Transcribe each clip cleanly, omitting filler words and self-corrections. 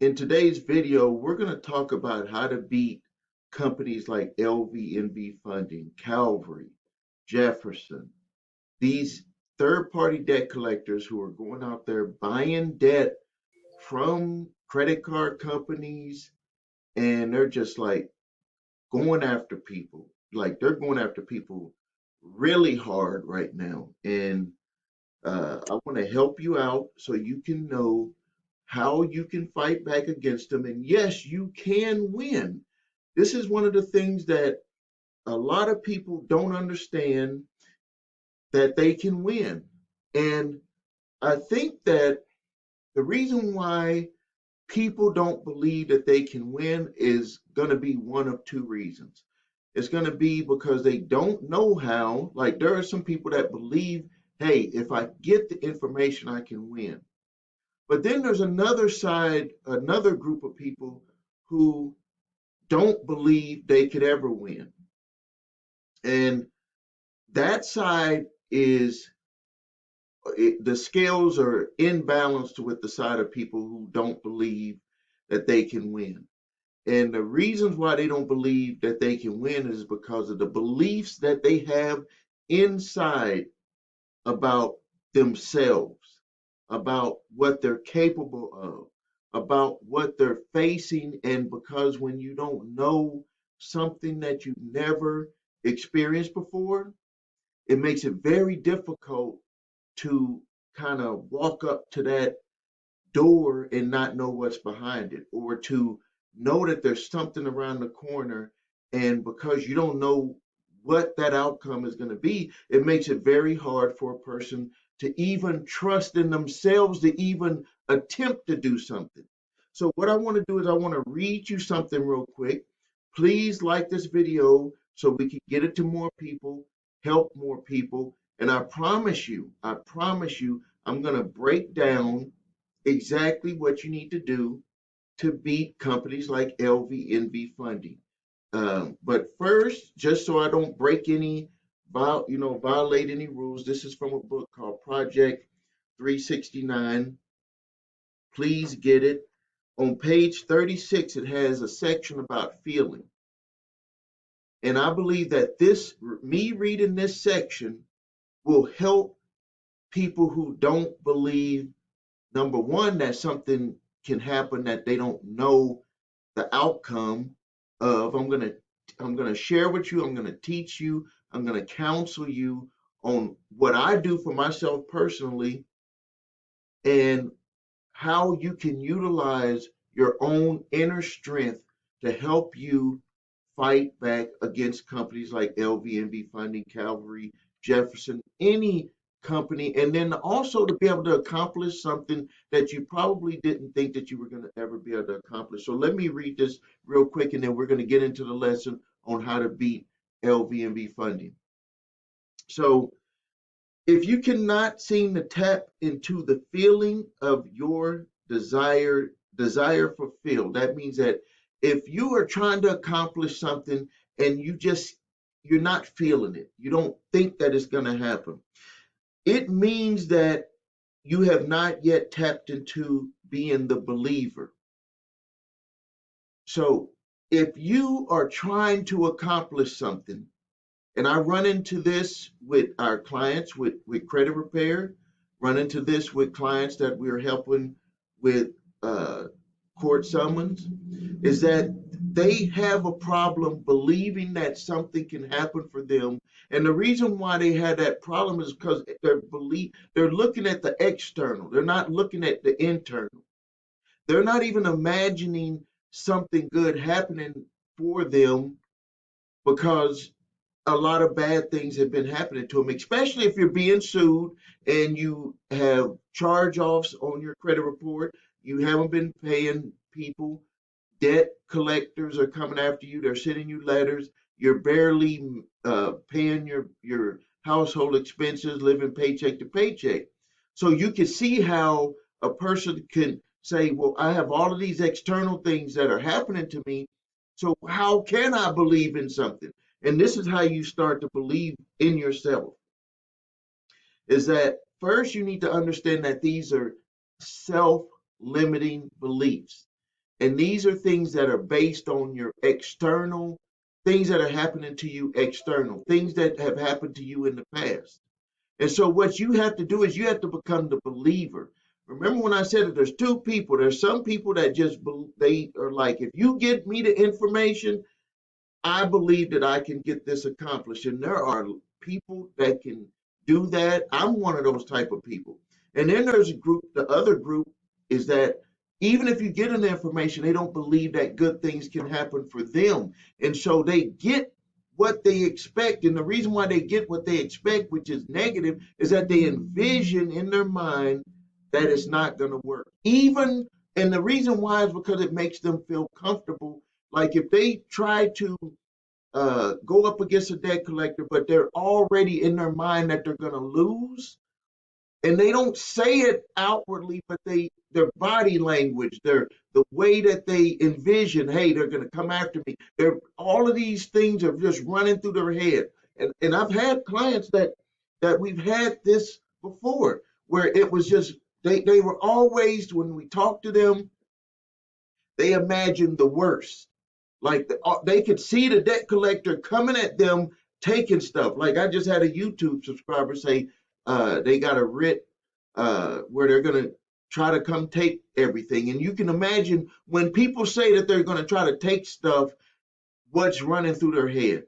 In today's video, we're going to talk about how to beat companies like Lvnv Funding, Calvary, Jefferson, these third-party debt collectors who are going out there buying debt from credit card companies, and they're just like going after people. Like they're going after people really hard right now. And I want to help you out so you can know how you can fight back against them. And yes, you can win. This is one of the things that a lot of people don't understand, that they can win. And I think that the reason why people don't believe that they can win is going to be one of two reasons. It's going to be because they don't know how. Like there are some people that believe, hey, if I get the information, I can win. But then there's another side, another group of people who don't believe they could ever win. And that side is, the scales are imbalanced with the side of people who don't believe that they can win. And the reasons why they don't believe that they can win is because of the beliefs that they have inside about themselves, about what they're capable of, about what they're facing. And because when you don't know something that you've never experienced before, it makes it very difficult to kind of walk up to that door and not know what's behind it, or to know that there's something around the corner. And because you don't know what that outcome is going to be, it makes it very hard for a person to even trust in themselves to even attempt to do something. So what I want to do is I want to read you something real quick. Please like this video so we can get it to more people, help more people. And I promise you, I'm going to break down exactly what you need to do to beat companies like Lvnv Funding. But first, just so I don't break any, violate any rules, this is from a book called Project 369. Please get it. On page 36, it has a section about feeling. And I believe that me reading this section will help people who don't believe, number one, that something can happen that they don't know the outcome of. I'm gonna share with you, I'm gonna teach you, I'm gonna counsel you on what I do for myself personally, and how you can utilize your own inner strength to help you fight back against companies like Lvnv Funding, Calvary, Jefferson, any company, and then also to be able to accomplish something that you probably didn't think that you were going to ever be able to accomplish. So let me read this real quick, and then we're going to get into the lesson on how to beat Lvnv Funding. So if you cannot seem to tap into the feeling of your desire fulfilled, that means that if you are trying to accomplish something and you're not feeling it, you don't think that it's going to happen, it means that you have not yet tapped into being the believer. So if you are trying to accomplish something, and I run into this with our clients with credit repair, run into this with clients that we're helping with court summons, is that they have a problem believing that something can happen for them. And the reason why they had that problem is because they're looking at the external. They're not looking at the internal. They're not even imagining something good happening for them, because a lot of bad things have been happening to them, especially if you're being sued and you have charge offs on your credit report. You haven't been paying people. Debt collectors are coming after you. They're sending you letters. You're barely paying your household expenses, living paycheck to paycheck. So you can see how a person can say, well, I have all of these external things that are happening to me. So how can I believe in something? And this is how you start to believe in yourself, is that first you need to understand that these are self-limiting beliefs. And these are things that are based on your external, things that are happening to you external, things that have happened to you in the past. And so what you have to do is you have to become the believer. Remember when I said that there's two people, there's some people that just, they are like, if you get me the information, I believe that I can get this accomplished. And there are people that can do that. I'm one of those type of people. And then there's a group, the other group is that even if you get an information, they don't believe that good things can happen for them. And so they get what they expect. And the reason why they get what they expect, which is negative, is that they envision in their mind that it's not going to work. Even, and the reason why is because it makes them feel comfortable. Like if they try to go up against a debt collector, but they're already in their mind that they're going to lose, and they don't say it outwardly, but their body language, the way that they envision, hey, they're going to come after me. They're all of these things are just running through their head, and I've had clients that we've had this before, where it was just they were always, when we talked to them, they imagined the worst. Like they could see the debt collector coming at them, taking stuff. Like I just had a YouTube subscriber say they got a writ where they're going to try to come take everything. And you can imagine when people say that they're going to try to take stuff, what's running through their head.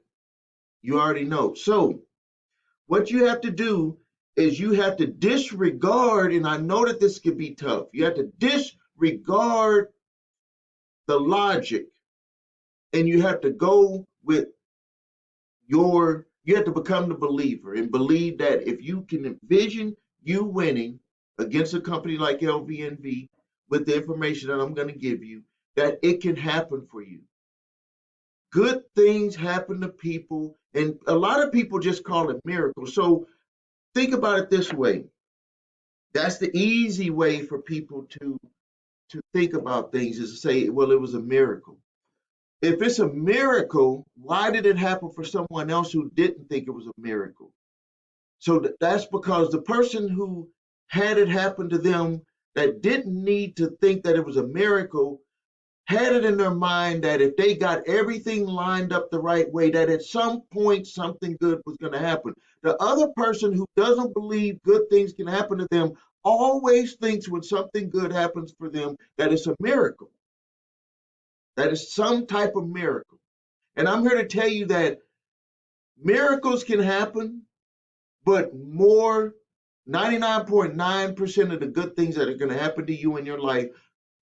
You already know. So what you have to do is you have to disregard, and I know that this could be tough. You have to disregard the logic, and you have to go with you have to become the believer and believe that if you can envision you winning against a company like Lvnv with the information that I'm going to give you, that it can happen for you. Good things happen to people, and a lot of people just call it miracles. So think about it this way. That's the easy way for people to think about things, is to say, well, it was a miracle. If it's a miracle, why did it happen for someone else who didn't think it was a miracle? So that's because the person who had it happen to them that didn't need to think that it was a miracle had it in their mind that if they got everything lined up the right way, that at some point something good was going to happen. The other person who doesn't believe good things can happen to them always thinks when something good happens for them that it's a miracle, that it's some type of miracle. And I'm here to tell you that miracles can happen, but more 99.9% of the good things that are going to happen to you in your life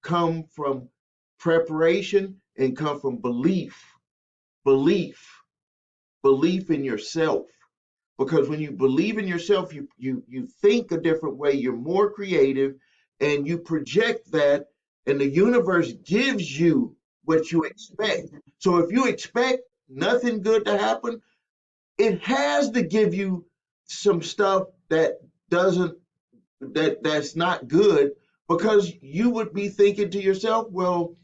come from preparation and come from belief, belief in yourself. Because when you believe in yourself, you think a different way, you're more creative, and you project that, and the universe gives you what you expect. So if you expect nothing good to happen, it has to give you some stuff doesn't that's not good, because you would be thinking to yourself, well,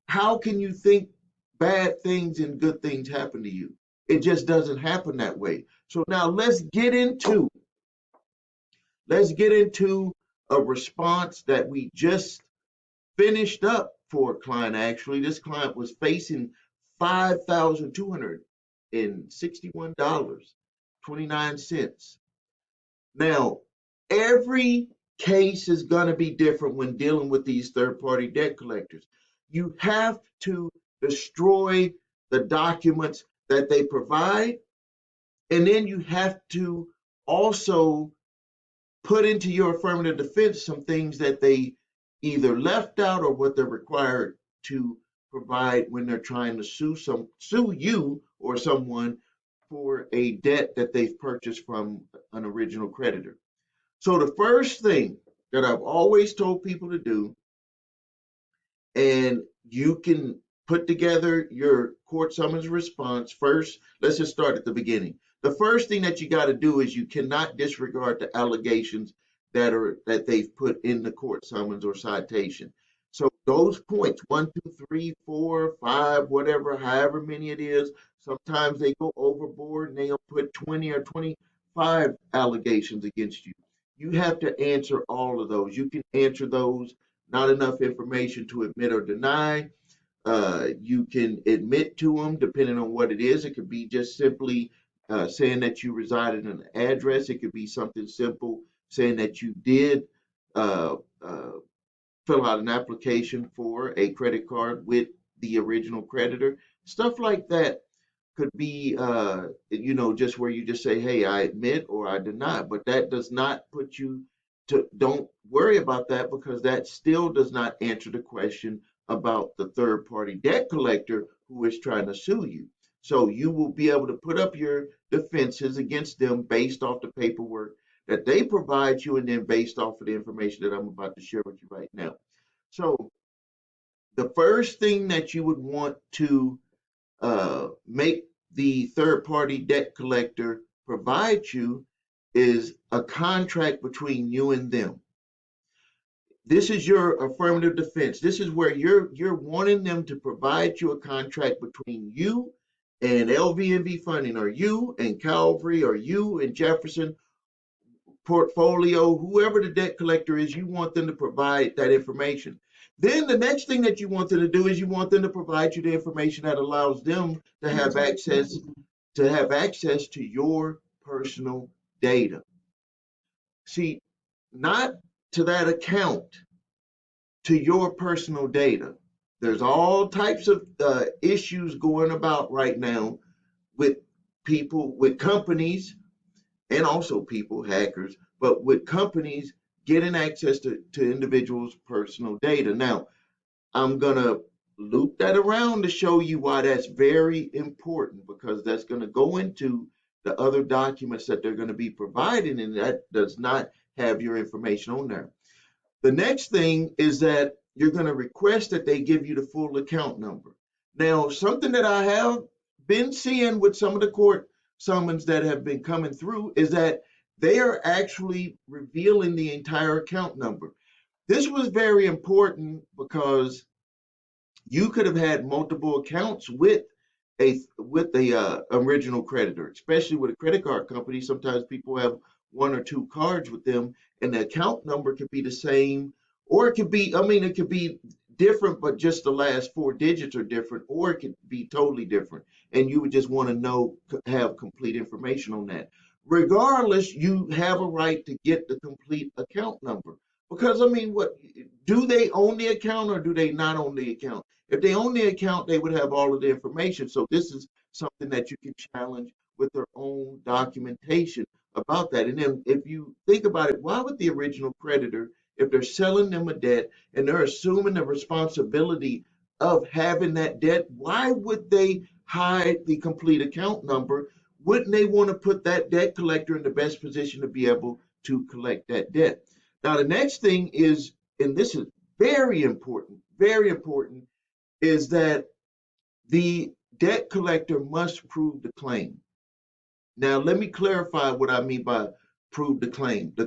how can you think bad things and good things happen to you? It just doesn't happen that way. So now let's get into a response that we just finished up for a client. Actually, this client was facing $5,261.29. Now, every case is going to be different when dealing with these third-party debt collectors. You have to destroy the documents that they provide, and then you have to also put into your affirmative defense some things that they either left out or what they're required to provide when they're trying to sue you or someone for a debt that they've purchased from an original creditor. So the first thing that I've always told people to do, and you can put together your court summons response first. Let's just start at the beginning. The first thing that you got to do is you cannot disregard the allegations that they've put in the court summons or citation. So those points, 1, 2, 3, 4, 5, whatever, however many it is, sometimes they go overboard and they'll put 20 or 25 allegations against you. You have to answer all of those. You can answer those not enough information to admit or deny. You can admit to them depending on what it is. It could be just simply saying that you resided in an address. It could be something simple saying that you did uh, uh, fill out an application for a credit card with the original creditor. Stuff like that could be, just where you just say, hey, I admit or I deny, but that does not put you to, don't worry about that because that still does not answer the question about the third party debt collector who is trying to sue you. So you will be able to put up your defenses against them based off the paperwork that they provide you and then based off of the information that I'm about to share with you right now. So the first thing that you would want to make the third party debt collector provide you is a contract between you and them. This is your affirmative defense. This is where you're wanting them to provide you a contract between you and Lvnv funding, or you and Calvary, or you and Jefferson portfolio, whoever the debt collector is, you want them to provide that information. Then the next thing that you want them to do is you want them to provide you the information that allows them to have access to your personal data. See, not to that account, to your personal data. There's all types of issues going about right now with people, with companies, and also people, hackers, but with companies getting access to individuals' personal data. Now, I'm going to loop that around to show you why that's very important, because that's going to go into the other documents that they're going to be providing, and that does not have your information on there. The next thing is that you're going to request that they give you the full account number. Now, something that I have been seeing with some of the court summons that have been coming through is that they are actually revealing the entire account number. This was very important because you could have had multiple accounts with a original creditor, especially with a credit card company. Sometimes people have one or two cards with them, and the account number could be the same, or it could be, I mean, it could be different, but just the last four digits are different, or it could be totally different. And you would just want to know, have complete information on that. Regardless, you have a right to get the complete account number. Because I mean, what do they own the account or do they not own the account? If they own the account, they would have all of the information. So this is something that you can challenge with their own documentation about that. And then if you think about it, why would the original creditor, if they're selling them a debt and they're assuming the responsibility of having that debt, why would they hide the complete account number? Wouldn't they want to put that debt collector in the best position to be able to collect that debt? Now, the next thing is, and this is very important, is that the debt collector must prove the claim. Now, let me clarify what I mean by prove the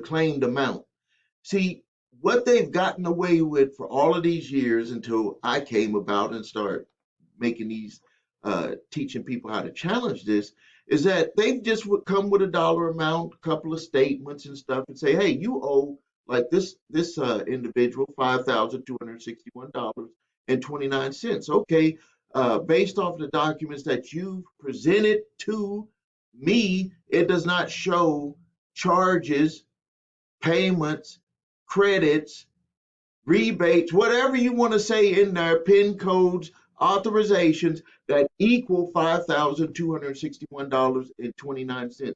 claimed amount. See, what they've gotten away with for all of these years until I came about and started making these, teaching people how to challenge this, is that they've just would come with a dollar amount, a couple of statements and stuff, and say, hey, you owe like this individual $5,261.29. Okay, based off the documents that you've presented to me, it does not show charges, payments, credits, rebates, whatever you want to say in there, PIN codes, authorizations that equal $5,261.29.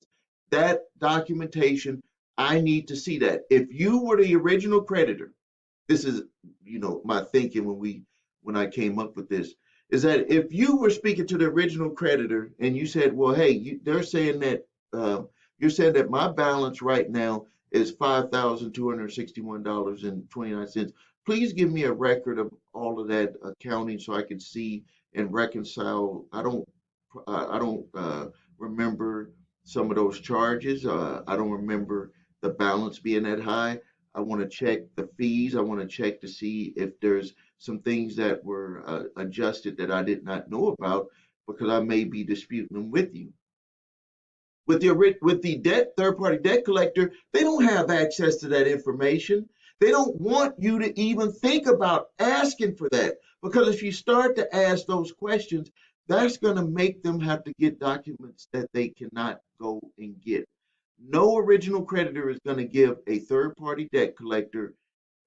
That documentation, I need to see that. If you were the original creditor, this is, my thinking when I came up with this, is that if you were speaking to the original creditor and you said, well, hey, they're saying that you're saying that my balance right now is $5,261.29. Please give me a record of all of that accounting so I can see and reconcile. I don't remember some of those charges. I don't remember the balance being that high. I want to check the fees. I want to check to see if there's some things that were adjusted that I did not know about, because I may be disputing them with you. With the third party debt collector, they don't have access to that information. They don't want you to even think about asking for that, because if you start to ask those questions, that's going to make them have to get documents that they cannot go and get. No original creditor is going to give a third party debt collector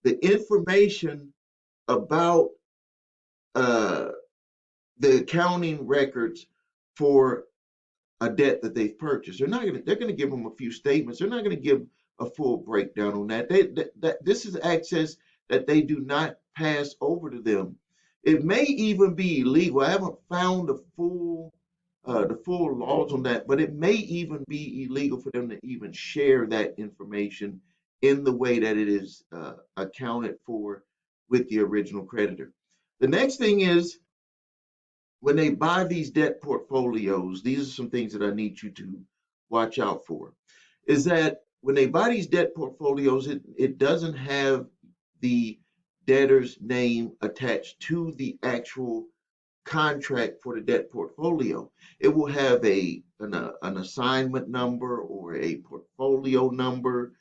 the information about uh, the accounting records for a debt that they've purchased. They're going to give them a few statements. They're not going to give a full breakdown on that. This is access that they do not pass over to them. It may even be illegal. I haven't found the full laws on that, but it may even be illegal for them to even share that information in the way that it is accounted for with the original creditor. The next thing is, when they buy these debt portfolios, these are some things that I need you to watch out for. Is that when they buy these debt portfolios, it doesn't have the debtor's name attached to the actual contract for the debt portfolio. It will have an assignment number or a portfolio number.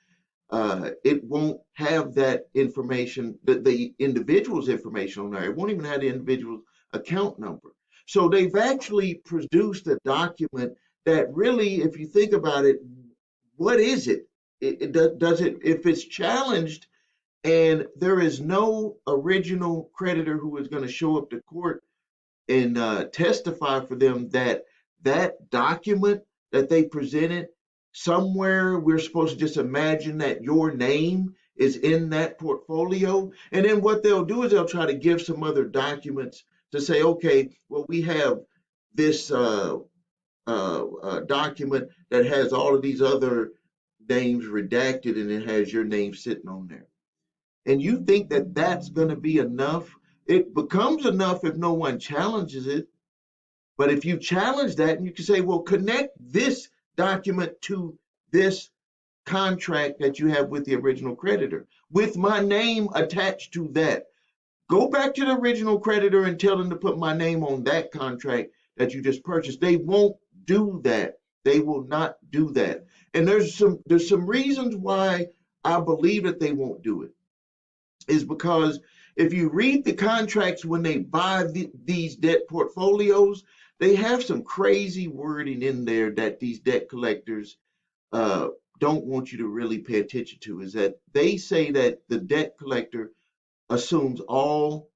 It won't have that information, the individual's information on there. It won't even have the individual's account number. So they've actually produced a document that really, if you think about it, what is it? Does it, if it's challenged and there is no original creditor who is going to show up to court and testify for them that that document that they presented, somewhere we're supposed to just imagine that your name is in that portfolio. And then what they'll do is they'll try to give some other documents to say, okay, well, we have this document that has all of these other names redacted and it has your name sitting on there. And you think that that's going to be enough? It becomes enough if no one challenges it. But if you challenge that, and you can say, well, connect this document to this contract that you have with the original creditor, with my name attached to that. Go back to the original creditor and tell them to put my name on that contract that you just purchased. They won't do that. They will not do that. And there's some reasons why I believe that they won't do it. Is because if you read the contracts when they buy these debt portfolios, they have some crazy wording in there that these debt collectors uh, don't want you to really pay attention to. Is that they say that the debt collector assumes all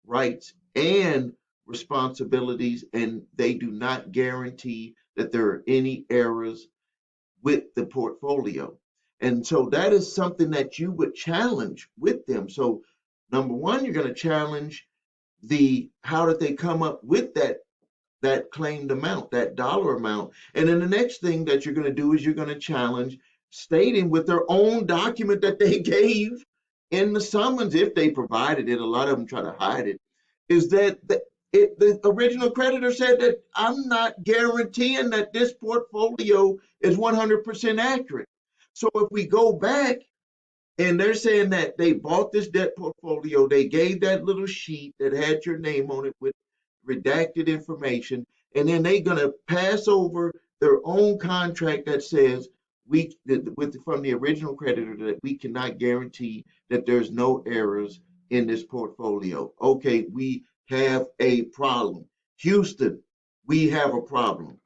rights and responsibilities, and they do not guarantee that there are any errors with the portfolio. And so that is something that you would challenge with them. So number one, you're going to challenge the how did they come up with that claimed amount, that dollar amount. And then the next thing that you're going to do is you're going to challenge stating with their own document that they gave in the summons, if they provided it. A lot of them try to hide it. Is that the original creditor said that I'm not guaranteeing that this portfolio is 100% accurate. So if we go back and they're saying that they bought this debt portfolio, they gave that little sheet that had your name on it with redacted information, and then they're going to pass over their own contract that says from the original creditor that we cannot guarantee that there's no errors in this portfolio. Okay, we have a problem. Houston, we have a problem.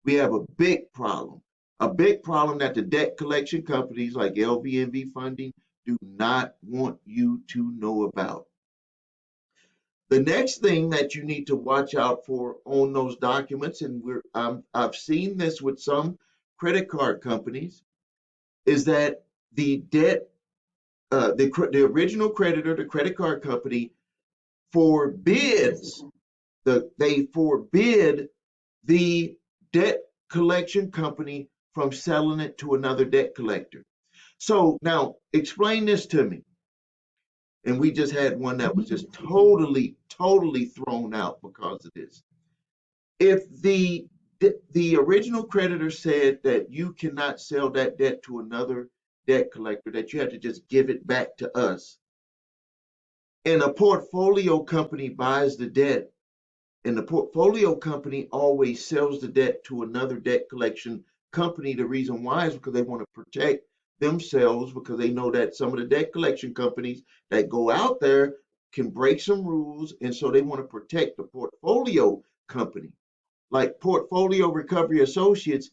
We have a big problem. A big problem that the debt collection companies like Lvnv funding do not want you to know about. The next thing that you need to watch out for on those documents, and I've seen this with some credit card companies, is that the debt, the original creditor, the credit card company, forbids they forbid the debt collection company from selling it to another debt collector. So now explain this to me. And we just had one that was just totally thrown out because of this. If the original creditor said that you cannot sell that debt to another debt collector, that you have to just give it back to us, and a portfolio company buys the debt, and the portfolio company always sells the debt to another debt collection company, the reason why is because they want to protect themselves because they know that some of the debt collection companies that go out there can break some rules, and so they want to protect the portfolio company. Like Portfolio Recovery Associates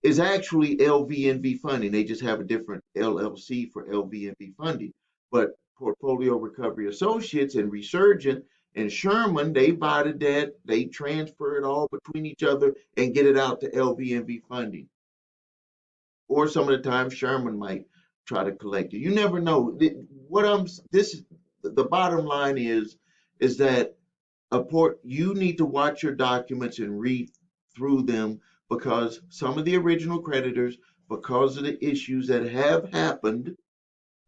is actually LVNV funding. They just have a different LLC for LVNV funding. But Portfolio Recovery Associates and Resurgent and Sherman, they buy the debt, they transfer it all between each other and get it out to LVNV funding. Or some of the time Sherman might try to collect it. You never know. What I'm this the bottom line is that you need to watch your documents and read through them because some of the original creditors, because of the issues that have happened,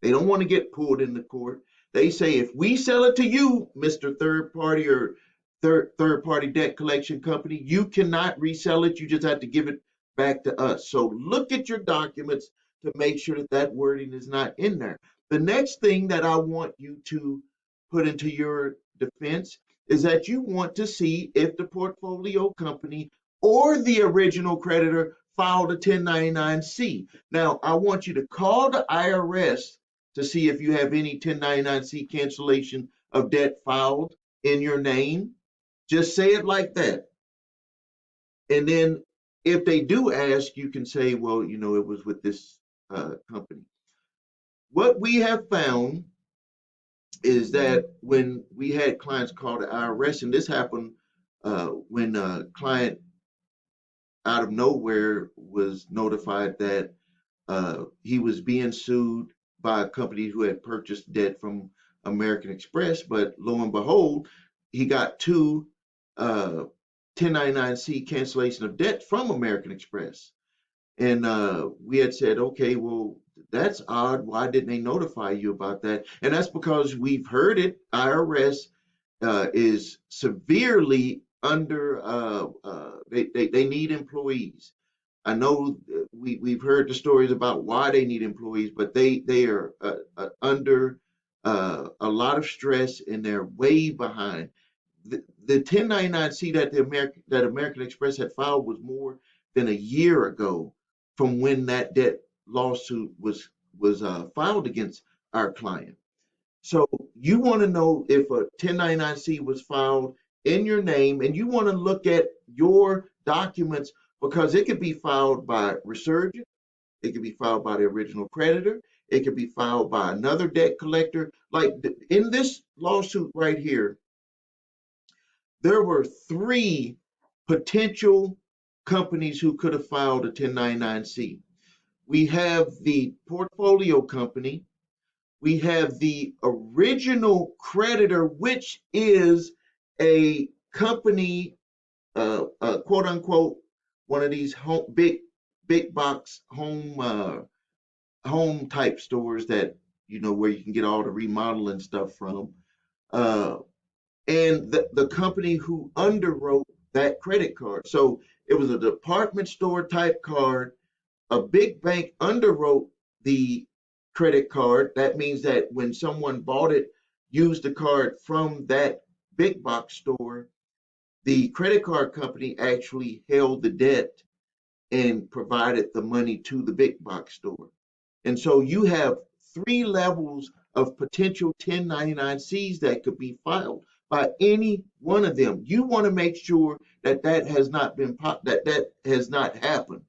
they don't want to get pulled into court. They say if we sell it to you, Mr. Third Party or third party debt collection company, you cannot resell it. You just have to give it back to us. So look at your documents to make sure that that wording is not in there. The next thing that I want you to put into your defense is that you want to see if the portfolio company or the original creditor filed a 1099-C. Now, I want you to call the IRS to see if you have any 1099-C cancellation of debt filed in your name. Just say it like that. And then if they do ask, you can say, well, it was with this company. What we have found is that when we had clients call the IRS, and this happened when a client out of nowhere was notified that he was being sued by a company who had purchased debt from American Express, but lo and behold, he got two 1099-C cancellation of debt from American Express. And we had said, okay, well, that's odd. Why didn't they notify you about that? And that's because we've heard it. IRS is severely under, they need employees. I know we've heard the stories about why they need employees, but they are under a lot of stress and they're way behind. The 1099-C that American Express had filed was more than a year ago from when that debt lawsuit was filed against our client. So you want to know if a 1099-C was filed in your name, and you want to look at your documents because it could be filed by Resurgent, it could be filed by the original creditor, it could be filed by another debt collector. Like in this lawsuit right here, there were three potential companies who could have filed a 1099-C. We have the portfolio company, we have the original creditor, which is a company, quote unquote, one of these big box home type stores that where you can get all the remodeling stuff from, and the company who underwrote that credit card. So it was a department store type card. A big bank underwrote the credit card. That means that when someone bought it, used the card from that big box store, the credit card company actually held the debt and provided the money to the big box store. And so you have three levels of potential 1099-Cs that could be filed by any one of them. You want to make sure that that has not happened.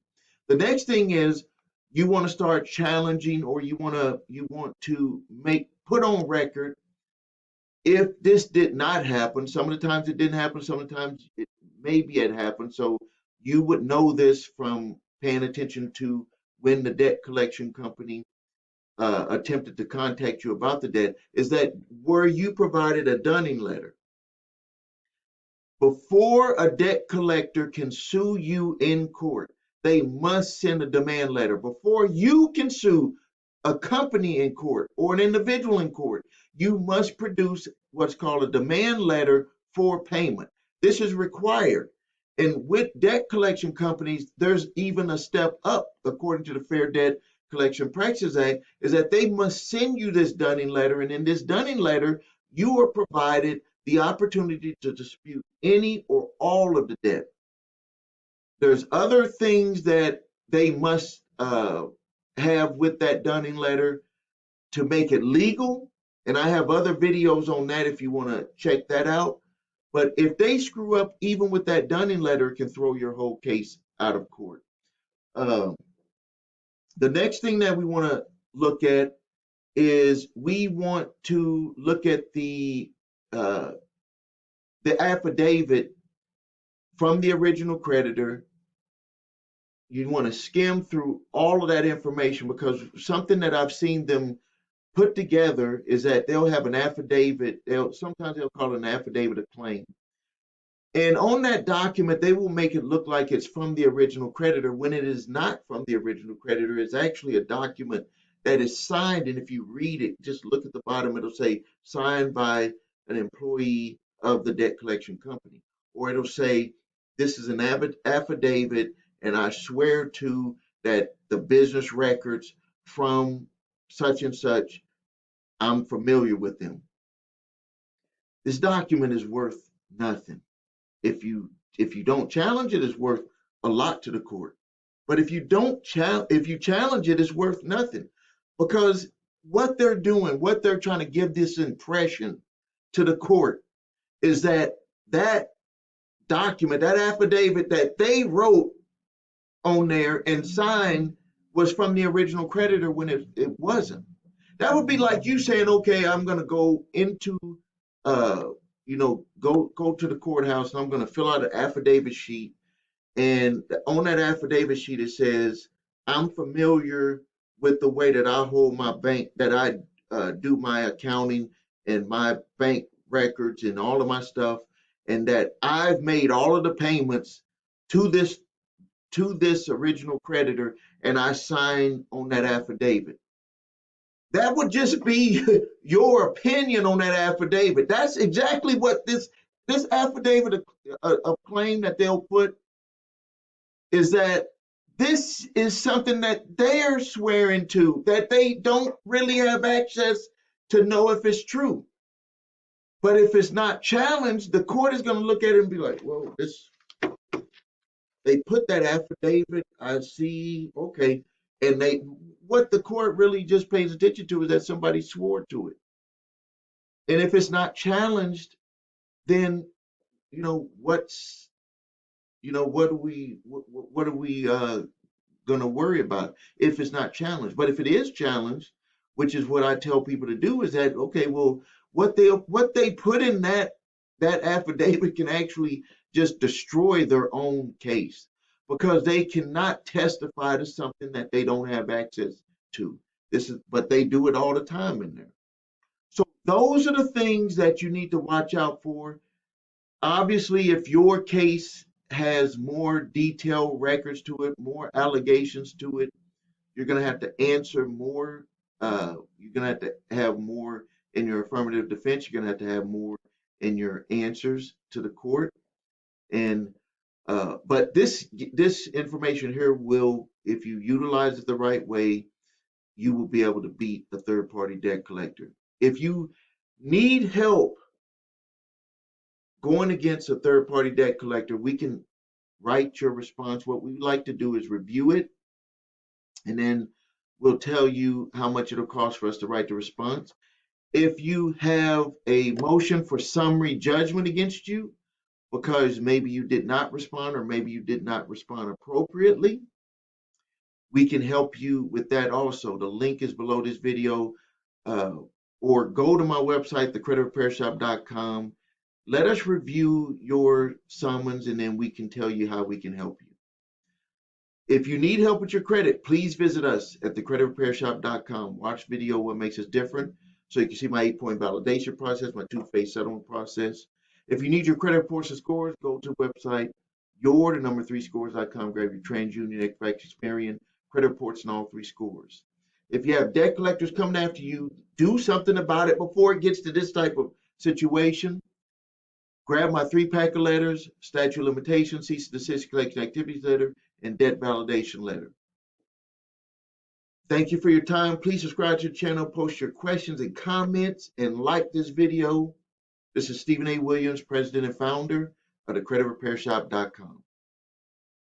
The next thing is you want to start challenging, or you want to put on record if this did not happen. Some of the times it didn't happen, some of the times maybe it happened. So you would know this from paying attention to when the debt collection company attempted to contact you about the debt, is that where you provided a dunning letter. Before a debt collector can sue you in court, they must send a demand letter. Before you can sue a company in court or an individual in court, you must produce what's called a demand letter for payment. This is required. And with debt collection companies, there's even a step up, according to the Fair Debt Collection Practices Act, is that they must send you this dunning letter. And in this dunning letter, you are provided the opportunity to dispute any or all of the debt. There's other things that they must have with that dunning letter to make it legal. And I have other videos on that if you want to check that out. But if they screw up, even with that dunning letter, it can throw your whole case out of court. Uh, the next thing that we want to look at is we want to look at uh, the affidavit from the original creditor. You want to skim through all of that information, because something that I've seen them put together is that they'll have an affidavit. Sometimes they'll call it an affidavit of claim. And on that document, they will make it look like it's from the original creditor when it is not from the original creditor. It's actually a document that is signed. And if you read it, just look at the bottom, it'll say signed by an employee of the debt collection company. Or it'll say, this is an affidavit, and I swear to that the business records from such and such, I'm familiar with them. This document is worth nothing. If you don't challenge it, it's worth a lot to the court. But if you challenge it, it's worth nothing, because what they're doing, what they're trying to give this impression to the court is that that document, that affidavit that they wrote on there and signed was from the original creditor when it wasn't. That would be like you saying, okay, I'm going to go into go to the courthouse, and I'm going to fill out an affidavit sheet. And on that affidavit sheet, it says, I'm familiar with the way that I hold my bank, that I do my accounting and my bank records and all of my stuff, and that I've made all of the payments to this original creditor, and I sign on that affidavit. That would just be your opinion on that affidavit. That's exactly what this affidavit of claim that they'll put is, that this is something that they're swearing to, that they don't really have access to know if it's true. But if it's not challenged, the court is going to look at it and be like, well, they put that affidavit, I see, okay. And what the court really just pays attention to is that somebody swore to it. And if it's not challenged, then what's what are we going to worry about if it's not challenged? But if it is challenged, which is what I tell people to do, is that, okay, well, what they put in that affidavit can actually just destroy their own case, because they cannot testify to something that they don't have access to. But they do it all the time in there. So those are the things that you need to watch out for. Obviously, if your case has more detailed records to it, more allegations to it, you're going to have to answer more. You're going to have more in your affirmative defense. You're going to have more in your answers to the court. And but this information here will, if you utilize it the right way, you will be able to beat a third-party debt collector. If you need help going against a third-party debt collector, we can write your response. What we like to do is review it, and then we'll tell you how much it'll cost for us to write the response. If you have a motion for summary judgment against you because maybe you did not respond, or maybe you did not respond appropriately, we can help you with that also. The link is below this video, or go to my website, thecreditrepairshop.com. Let us review your summons, and then we can tell you how we can help you. If you need help with your credit, please visit us at thecreditrepairshop.com. Watch video What Makes Us Different, so you can see my 8-point validation process, my 2-phase settlement process. If you need your credit reports and scores, go to the website, your3scores.com. Grab your TransUnion, Equifax, Experian credit reports and all 3 scores. If you have debt collectors coming after you, do something about it before it gets to this type of situation. Grab my 3-pack of letters, statute of limitations, cease and desist collection activities letter, and debt validation letter. Thank you for your time. Please subscribe to the channel, post your questions and comments, and like this video. This is Stephen A. Williams, President and Founder of thecreditrepairshop.com.